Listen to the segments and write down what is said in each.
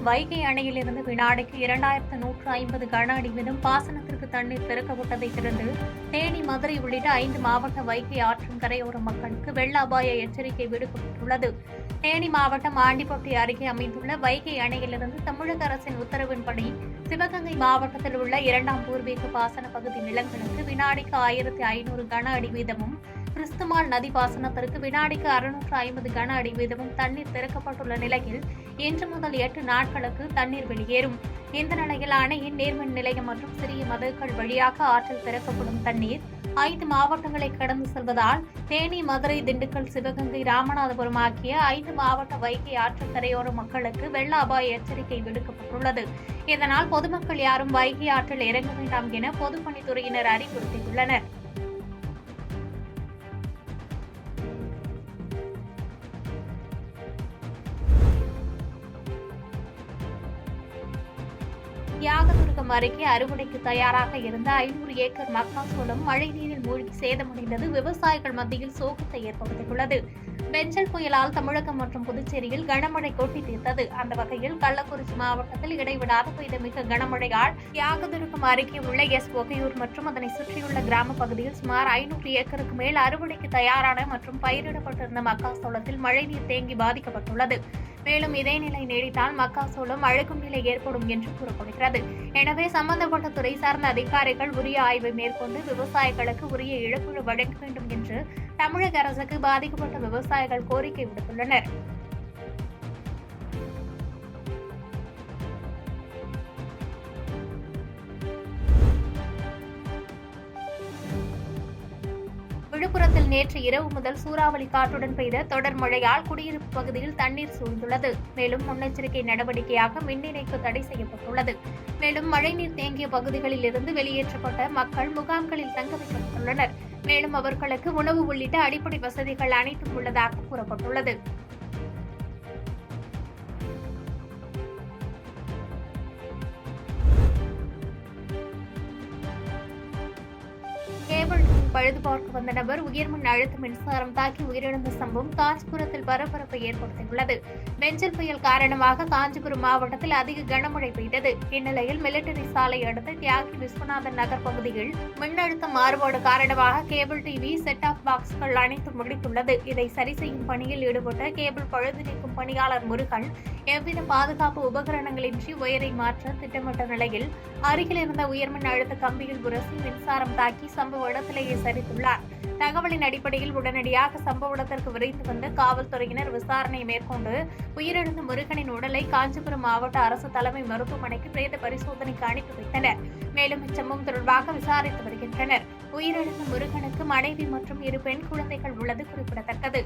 வைகை அணையிலிருந்து வினாடிக்கு 2150 கன அடி வீதம் பாசனத்திற்கு தண்ணீர் திறக்கப்பட்டதை தொடர்ந்து தேனி, மதுரை உள்ளிட்ட 5 மாவட்ட வைகை ஆற்றின் கரையோர மக்களுக்கு வெள்ள அபாய எச்சரிக்கை விடுக்கப்பட்டுள்ளது. தேனி மாவட்டம் ஆண்டிப்பட்டி அருகே அமைந்துள்ள வைகை அணையிலிருந்து தமிழக அரசின் உத்தரவின்படி சிவகங்கை மாவட்டத்தில் உள்ள 2ஆம் பூர்வீக பாசன பகுதி நிலங்களுக்கு வினாடிக்கு 1500 கன அடி வீதமும், கிறிஸ்துமால் நதி பாசனத்திற்கு வினாடிக்கு 650 கன அடி வீதமும் தண்ணீர் திறக்கப்பட்டுள்ள நிலையில் இன்று முதல் 8 நாட்களுக்கு தண்ணீர் வெளியேறும். இந்த நிலையில் அணையின் நீர்மின் நிலையம் மற்றும் சிறிய மதகுகள் வழியாக ஆற்றில் திறக்கப்படும் தண்ணீர் 5 மாவட்டங்களை கடந்து செல்வதால் தேனி, மதுரை, திண்டுக்கல், சிவகங்கை, ராமநாதபுரம் ஆகிய 5 மாவட்ட வைகை ஆற்று கரையோர மக்களுக்கு வெள்ள அபாய எச்சரிக்கை விடுக்கப்பட்டுள்ளது. இதனால் பொதுமக்கள் யாரும் வைகை ஆற்றில் இறங்க வேண்டாம் என பொதுப்பணித்துறையினர் அறிவுறுத்தியுள்ளனர். தியாகதுர்கம் அருகே அறுவடைக்கு தயாராக இருந்த 500 ஏக்கர் மக்காச்சோளம் மழைநீரில் மூழ்கி சேதமடைந்தது விவசாயிகள் மத்தியில் சோகத்தை ஏற்படுத்தியுள்ளது. பெஞ்சல் புயலால் தமிழகம் மற்றும் புதுச்சேரியில் கனமழை கொட்டி தீர்த்தது. அந்த வகையில் கள்ளக்குறிச்சி மாவட்டத்தில் இடைவிடாது பெய்த மிக கனமழையால் தியாகதுர்கம் அருகே உள்ள ஒகையூர் மற்றும் அதனை சுற்றியுள்ள கிராம பகுதியில் சுமார் 500 ஏக்கருக்கு மேல் அறுவடைக்கு தயாரான மற்றும் பயிரிடப்பட்டிருந்த மக்காச்சோளத்தில் மழைநீர் தேங்கி பாதிக்கப்பட்டுள்ளது. மேலும் இதே நிலை நீடித்தால் மக்காச்சோளம் அழுகும் நிலை ஏற்படும் என்று கூறப்படுகிறது. எனவே சம்பந்தப்பட்ட துறை சார்ந்த அதிகாரிகள் உரிய ஆய்வை மேற்கொண்டு விவசாயிகளுக்கு உரிய இழப்பீடு வழங்க வேண்டும் என்று தமிழக அரசுக்கு பாதிக்கப்பட்ட விவசாயிகள் கோரிக்கை விடுத்துள்ளனர். விழுப்புரத்தில் நேற்று இரவு முதல் சூறாவளி காற்றுடன் பெய்த தொடர் மழையால் குடியிருப்பு பகுதியில் தண்ணீர் சூழ்ந்துள்ளது. மேலும் முன்னெச்சரிக்கை நடவடிக்கையாக மின் இணைப்பு தடை செய்யப்பட்டுள்ளது. மேலும் மழைநீர் தேங்கிய பகுதிகளில் இருந்து வெளியேற்றப்பட்ட மக்கள் முகாம்களில் தங்க வைக்கப்பட்டுள்ளனர். மேலும் அவர்களுக்கு உணவு உள்ளிட்ட அடிப்படை வசதிகள் அனைத்தும் உள்ளதாக கூறப்பட்டுள்ளது. கேபிள் பழுது பார்க்க வந்த நபர் உயர்மின் அழுத்த மின்சாரம் தாக்கி உயிரிழந்த சம்பவம் காஞ்சிபுரத்தில் பரபரப்பை ஏற்படுத்தியுள்ளது. பெஞ்சல் புயல் காரணமாக காஞ்சிபுரம் மாவட்டத்தில் அதிக கனமழை பெய்தது. இந்நிலையில் மிலிட்டரி சாலை அடுத்த தியாகி விஸ்வநாதன் நகர் பகுதியில் மின்னழுத்த மாறுபாடு காரணமாக கேபிள் டிவி, செட் ஆப் பாக்ஸ்கள் அனைத்தும் வெடித்துள்ளது. இதை சரி செய்யும் பணியில் ஈடுபட்ட கேபிள் பழுது நீக்கும் பணியாளர் முருகன் எவ்வித பாதுகாப்பு உபகரணங்களின்றி ஒயரை மாற்ற திட்டமிட்ட நிலையில் அருகில் இருந்த உயர்மின் அழுத்த கம்பியில் உரசி மின்சாரம் தாக்கி சம்பவ இடத்திலேயே சரித்துள்ளார். தகவலின் அடிப்படையில் உடனடியாக சம்பவ இடத்திற்கு விரைந்து வந்த காவல்துறையினர் விசாரணை மேற்கொண்டு உயிரிழந்த முருகனின் உடலை காஞ்சிபுரம் மாவட்ட அரசு தலைமை மருத்துவமனைக்கு பிரேத பரிசோதனைக்கு அனுப்பி வைத்தனர். மேலும் இச்சம்பவம் தொடர்பாக விசாரித்து வருகின்றனர். உயிரிழந்த முருகனுக்கு மனைவி மற்றும் 2 பெண் குழந்தைகள் உள்ளது குறிப்பிடத்தக்கது.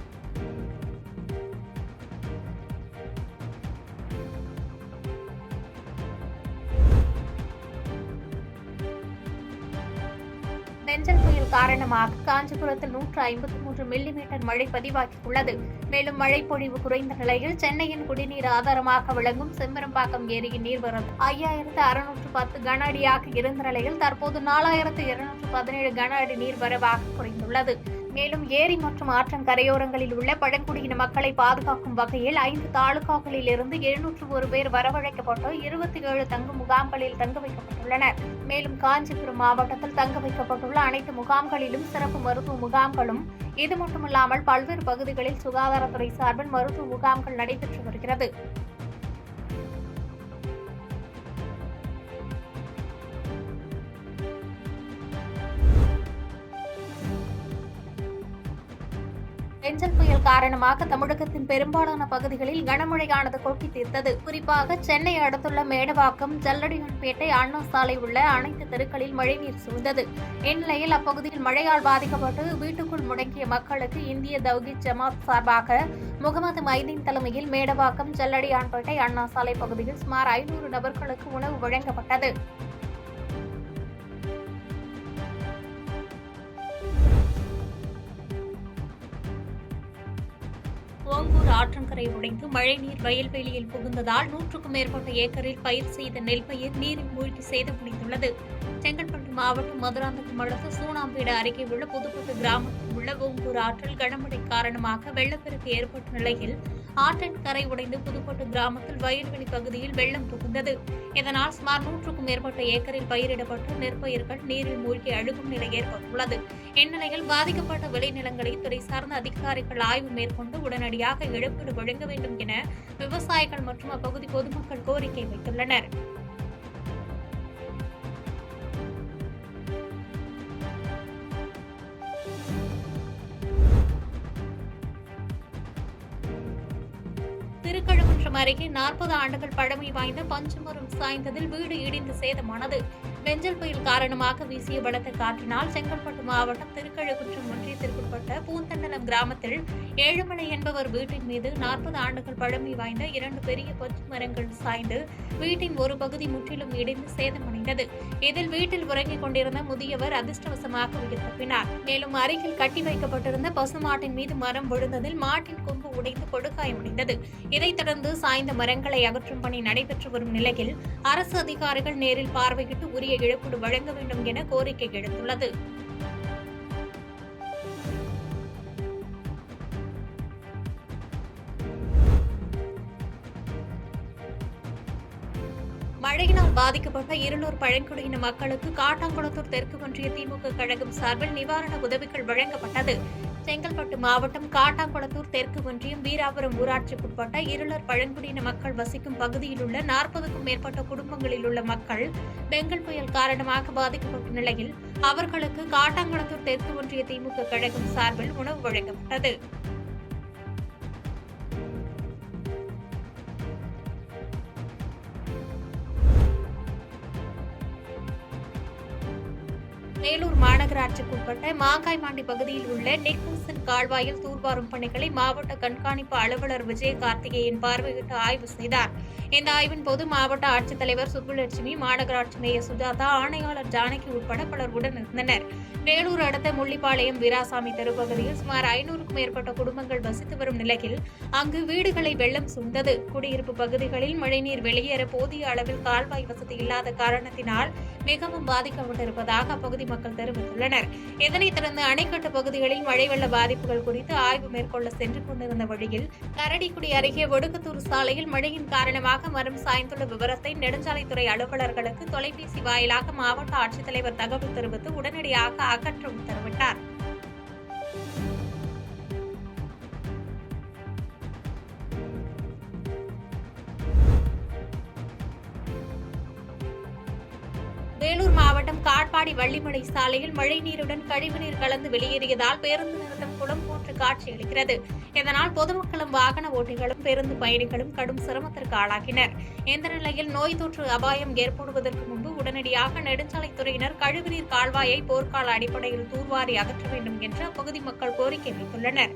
பெஞ்சல் புயல் காரணமாக காஞ்சிபுரத்தில் 153 மில்லிமீட்டர் மழை பதிவாகியுள்ளது. மேலும் மழை பொழிவு குறைந்த நிலையில் சென்னையின் குடிநீர் ஆதாரமாக விளங்கும் செம்பரம்பாக்கம் ஏரியின் நீர்வரத்து 5610 கன அடியாக இருந்த நிலையில் தற்போது 4217 கன அடி நீர்வரவாக குறைந்துள்ளது. மேலும் ஏரி மற்றும் ஆற்றங்கரையோரங்களில் உள்ள பழங்குடியின மக்களை பாதுகாக்கும் வகையில் 5 தாலுகாக்களில் இருந்து 701 பேர் வரவழைக்கப்பட்டு 27 தங்கும் முகாம்களில் தங்க வைக்கப்பட்டுள்ளனர். மேலும் காஞ்சிபுரம் மாவட்டத்தில் தங்க வைக்கப்பட்டுள்ள அனைத்து முகாம்களிலும் சிறப்பு மருத்துவ முகாம்களும், இது மட்டுமல்லாமல் பல்வேறு பகுதிகளில் சுகாதாரத்துறை சார்பில் மருத்துவ முகாம்கள் நடைபெற்று வருகிறது. பெஞ்சல் புயல் காரணமாக தமிழகத்தின் பெரும்பாலான பகுதிகளில் கனமழையானது கொட்டி தீர்த்தது. குறிப்பாக சென்னை அடுத்துள்ள மேடவாக்கம், ஜல்லடியான்பேட்டை, அண்ணா சாலை உள்ள அனைத்து தெருக்களில் மழைநீர் சூழ்ந்தது. இந்நிலையில் அப்பகுதியில் மழையால் பாதிக்கப்பட்டு வீட்டுக்குள் முடங்கிய மக்களுக்கு இந்திய தவ்ஹீத் ஜமாத் சார்பாக முகமது மைதீன் தலைமையில் மேடவாக்கம், ஜல்லடியான்பேட்டை, அண்ணா சாலை பகுதியில் சுமார் 500 நபர்களுக்கு உணவு வழங்கப்பட்டது. ஓங்கூர் ஆற்றங்கரை உடைந்து மழைநீர் வயல்வெளியில் புகுந்ததால் 100க்கும் மேற்பட்ட ஏக்கரில் பயிர் செய்த நெல் பயிர் நீரில் மூழ்கி சேதமடைந்துள்ளது. செங்கல்பட்டு மாவட்டம் மதுராந்தகம் அடுத்த சூனாம்பேடு அருகே உள்ள புதுப்பட்டு கிராமத்தில் உள்ள ஓங்கூர் ஆற்றில் கனமழை காரணமாக வெள்ளப்பெருக்கு ஏற்பட்ட நிலையில் ஆற்றின் கரை உடைந்து புதுக்கோட்டை கிராமத்தில் வயல்வெளி பகுதியில் வெள்ளம் புகுந்தது. இதனால் சுமார் 100க்கும் மேற்பட்ட ஏக்கரில் பயிரிடப்பட்ட நெற்பயிர்கள் நீரில் மூழ்கி அழுகும் நிலை ஏற்பட்டுள்ளது. இந்நிலையில் பாதிக்கப்பட்ட விளைநிலங்களை துறை சார்ந்த அதிகாரிகள் ஆய்வு மேற்கொண்டு உடனடியாக இழப்பீடு வழங்க வேண்டும் என விவசாயிகள் மற்றும் அப்பகுதி பொதுமக்கள் கோரிக்கை வைத்துள்ளனர். திருக்கழுக்குன்றம் அருகே 40 ஆண்டுகள் பழமை வாய்ந்த பஞ்சமரம் சாய்ந்ததில் வீடு இடிந்து சேதமானது. வெஞ்சல் புயல் காரணமாக வீசிய பலத்த காற்றினால் செங்கல்பட்டு மாவட்டம் திருக்கழுக்குன்றம் ஒன்றியத்திற்குட்பட்ட பூந்தண்டலம் கிராமத்தில் ஏழுமலை என்பவர் வீட்டின் மீது 40 ஆண்டுகள் பழமை வாய்ந்த 2 பெரிய பஞ்சு மரங்கள் சாய்ந்து வீட்டின் ஒரு பகுதி முற்றிலும் இடிந்து சேதமடைந்தது. இதில் வீட்டில் உறங்கிக் கொண்டிருந்த முதியவர் அதிர்ஷ்டவசமாக உயிர் தப்பினார். மேலும் அருகில் கட்டி வைக்கப்பட்டிருந்த பசுமாட்டின் மீது மரம் விழுந்ததில் மாட்டின் கொம்பு உடைந்து கொடுக்காயமடைந்தது. இதைத் தொடர்ந்து சாய்ந்த மரங்களை அகற்றும் பணி நடைபெற்று வரும் நிலையில் அரசு அதிகாரிகள் நேரில் பார்வையிட்டு உரிய இழப்பீடு வழங்க வேண்டும் என கோரிக்கை எழுந்துள்ளது. மழையினால் பாதிக்கப்பட்ட இருளூர் பழங்குடியின மக்களுக்கு காட்டாங்குளத்தூர் தெற்கு ஒன்றிய திமுக கழகம் சார்பில் நிவாரண உதவிகள் வழங்கப்பட்டது. செங்கல்பட்டு மாவட்டம் காட்டாங்குளத்தூர் தெற்கு ஒன்றியம் வீராபுரம் ஊராட்சிக்குட்பட்ட இருளர் பழங்குடியின மக்கள் வசிக்கும் பகுதியில் உள்ள 40க்கும் மேற்பட்ட குடும்பங்களில் உள்ள மக்கள் பெங்கல் புயல் காரணமாக பாதிக்கப்பட்ட நிலையில் அவர்களுக்கு காட்டாங்குளத்தூர் தெற்கு ஒன்றிய திமுக கழகம் சார்பில் உணவு வழங்கப்பட்டது. வேலூர் மாநகராட்சிக்குட்பட்ட மாங்காய்மாண்டி பகுதியில் உள்ள நெக்லசன் கால்வாயில் தூர்வாரும் பணிகளை மாவட்ட கண்காணிப்பு அலுவலர் விஜயகார்த்திகேயன் பார்வையிட்டு ஆய்வு செய்தார். இந்த ஆய்வின் போது மாவட்ட ஆட்சித்தலைவர் சுப்புலட்சுமி, மாநகராட்சி மேயர் சுஜாதா, ஆணையாளர் ஜானகி உட்பட பலர் உடன் இருந்தனர். வேலூர் அடுத்த முள்ளிப்பாளையம் வீராசாமி தெரு பகுதியில் சுமார் 500க்கும் மேற்பட்ட குடும்பங்கள் வசித்து வரும் நிலையில் அங்கு வீடுகளை வெள்ளம் சூழ்ந்தது. குடியிருப்பு பகுதிகளில் மழைநீர் வெளியேற போதிய அளவில் கால்வாய் வசதி இல்லாத காரணத்தினால் மிகவும் பாதிக்கப்பட்டிருப்பதாக அப்பகுதி மக்கள் தெரிவித்துள்ளனர். இதனைத் தொடர்ந்து அணைக்கட்டு பகுதிகளில் மழை வெள்ள பாதிப்புகள் குறித்து ஆய்வு மேற்கொள்ள சென்று கொண்டிருந்த வழியில் கரடிக்குடி அருகே ஒடுக்கத்தூர் சாலையில் மழையின் காரணமாக மரம் சாய்ந்துள்ள விவரத்தை நெடுஞ்சாலைத்துறை அலுவலர்களுக்கு தொலைபேசி வாயிலாக மாவட்ட ஆட்சித்தலைவர் தகவல் தெரிவித்து உடனடியாக அகற்ற உத்தரவிட்டார். வேலூர் மாவட்டம் காட்பாடி வள்ளிமலை சாலையில் மழைநீருடன் கழிவுநீர் கலந்து வெளியேறியதால் பேருந்து நிறுத்தம் குளம் போன்று காட்சியளிக்கிறது. இதனால் பொதுமக்களும் வாகன ஓட்டிகளும் பேருந்து பயணிகளும் கடும் சிரமத்திற்கு ஆளாகினர். இந்த நிலையில் நோய் தொற்று அபாயம் ஏற்படுவதற்கு முன்பு உடனடியாக நெடுஞ்சாலைத்துறையினர் கழிவுநீர் கால்வாயை போர்க்கால அடிப்படையில் தூர்வாரி அகற்ற வேண்டும் என்று அப்பகுதி மக்கள் கோரிக்கை வைத்துள்ளனர்.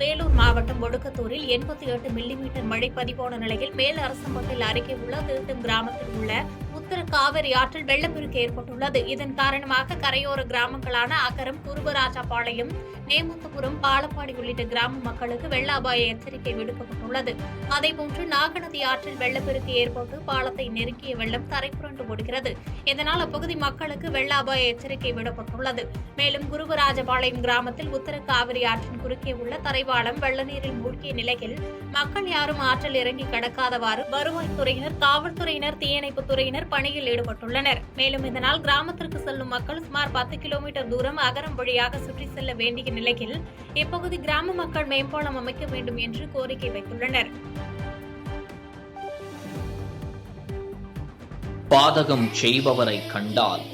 வேலூர் மாவட்டம் ஒடுக்கத்தூரில் 88 மில்லிமீட்டர் மழை பதிவான நிலையில் மேல் அரசம்பட்டில் அருகே உள்ள திருத்தம் கிராமத்தில் உள்ள உத்தர காவிரி ஆற்றில் வெள்ளப்பெருக்கு ஏற்பட்டுள்ளது. இதன் காரணமாக கரையோர கிராமங்களான அகரம், குருபராஜபாளையம், நேமுத்துபுரம், பாலப்பாடி உள்ளிட்ட கிராம மக்களுக்கு வெள்ள அபாய எச்சரிக்கை விடுக்கப்பட்டுள்ளது. அதேபோன்று நாகநதி ஆற்றில் வெள்ளப்பெருக்கு ஏற்பட்டு பாலத்தை நெருங்கிய வெள்ளம் தரைப்புரண்டு ஓடுகிறது. இதனால் அப்பகுதி மக்களுக்கு வெள்ள அபாய எச்சரிக்கை விடப்பட்டுள்ளது. மேலும் குருபராஜபாளையம் கிராமத்தில் உத்தர காவிரி ஆற்றின் குறுக்கே உள்ள தரைவாளம் வெள்ள நீரில் மூழ்கிய நிலையில் மக்கள் யாரும் ஆற்றில் இறங்கி கடக்காதவாறு வருவாய்த்துறையினர், காவல்துறையினர், தீயணைப்புத் துறையினர் பணியில் ஈடுபட்டுள்ளனர். மேலும் இதனால் கிராமத்திற்கு செல்லும் மக்கள் சுமார் 10 கிலோமீட்டர் தூரம் அகரம் வழியாக சுற்றி செல்ல வேண்டிய நிலையில் இப்பகுதி கிராம மக்கள் மேம்பாலம் அமைக்க வேண்டும் என்று கோரிக்கை வைத்துள்ளனர். பாதகம் செய்பவரை கண்டால்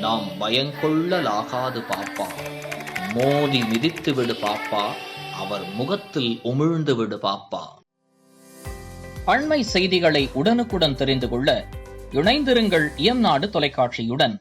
நாம் பயங்கொள்ளலாகாது பாப்பா, மோதி மிதித்து விடு பாப்பா, அவர் முகத்தில் உமிழ்ந்து விடு பாப்பா. அண்மை செய்திகளை உடனுக்குடன் தெரிந்து கொள்ள இணைந்திருங்கள் இயம்நாடு தொலைக்காட்சியுடன்.